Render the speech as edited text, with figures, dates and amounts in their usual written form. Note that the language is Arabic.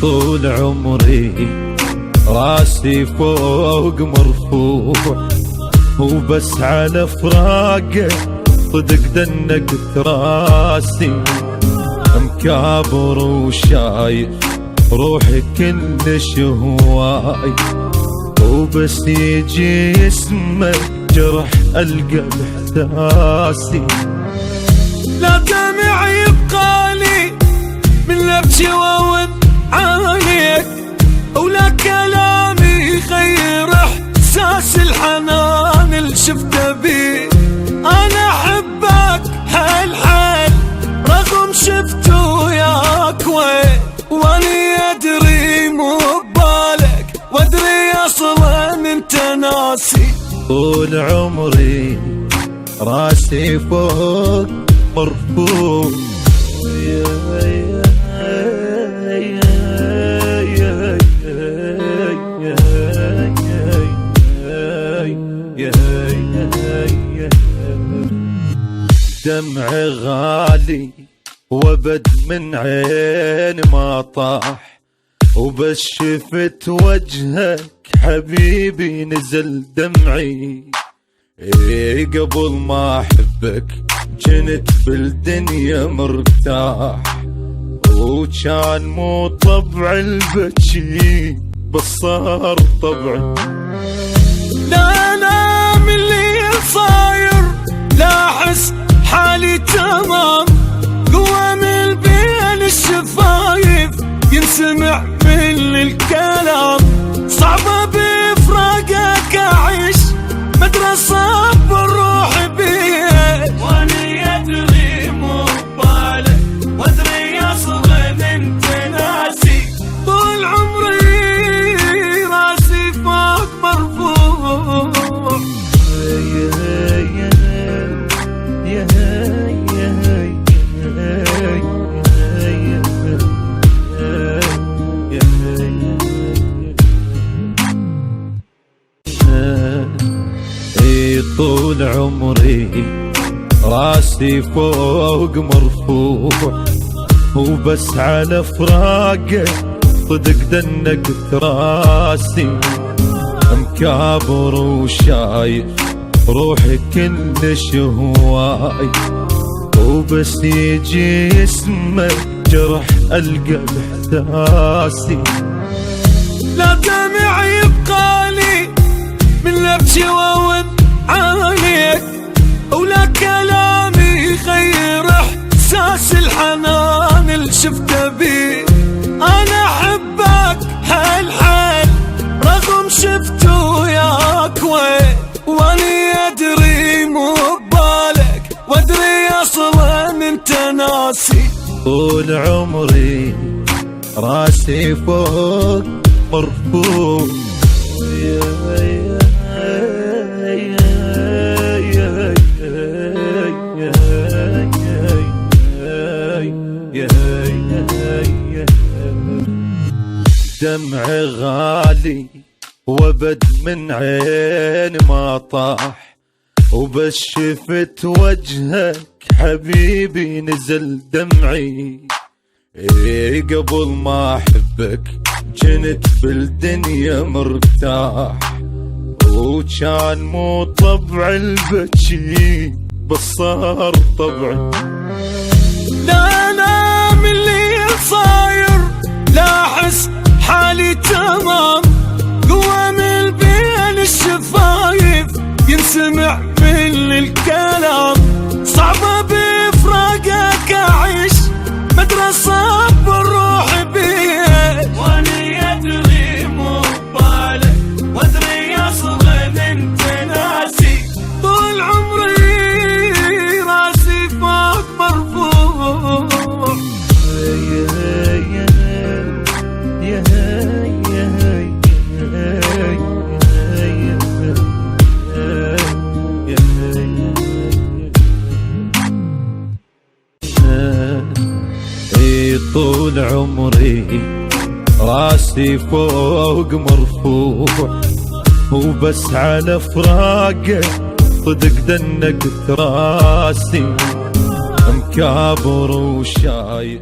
طول عمري راسي فوق مرفوع، وبس على فراقك صدق دنقت راسي، مكابر وشايف روحي كلش هواي، وبس يجي اسمك جرح القى باحساسي. لا دمع يبقالي من لبشي وود عليك، ولا كلامي يغير احساس الحنان اللي شفته بيك. انا احبك حيل حيل رغم شفته وياك وين، واني ادري مو ببالك وادري اصلا انت ناسي. طول عمري راسي فوق مرفوع، دمع غالي وبد من عين ما طاح، وبس شفت وجهك حبيبي نزل دمعي. قبل ما احبك جنت بالدنيا مرتاح، وكان مو طبع البكي بس صار طبعي. لا لا من اللي صاير لا احس حالي تمام، قوة من بين الشفايف ينسمع من الكلام. صعبة بفراقك اعيش مدرسة بالروح بيه، واني ادري مو ببالك وادري اصلا انت ناسي. طول عمري راسي فوق مرفوع، طول عمري راسي فوق مرفوع، وبس على فراقك صدق دنقت راسي، مكابر وشايف روحي كلش هواي، وبس يجي اسمك جرح القى باحساسي. لا دمع يبقالي من لبشي وود عليك، ولا كلامي يغير احساس الحنان اللي شفته بيك. انا احبك حيل حيل رغم شفته وياك وين، واني ادري مو ببالك وادري اصلا انت ناسي. طول عمري راسي فوق مرفوع، دمع غالي وبد من عين ما طاح، وبس شفت وجهك حبيبي نزل دمعي. قبل ما احبك جنت بالدنيا مرتاح، وكان مو طبع البكي بس صار طبعي. لا لا من اللي صاير لا احس حالي تمام، قوة من بين الشفايف ينسمع من الكلام. صعبة بفراقك اعيش مدرسة بالروح بيه، واني ادري مو ببالك وادري اصلا انت ناسي. طول عمري راسي فوق مرفوع، طول عمري راسي فوق مرفوع، وبس على فراقك صدق دنقت راسي، مكابر وشايف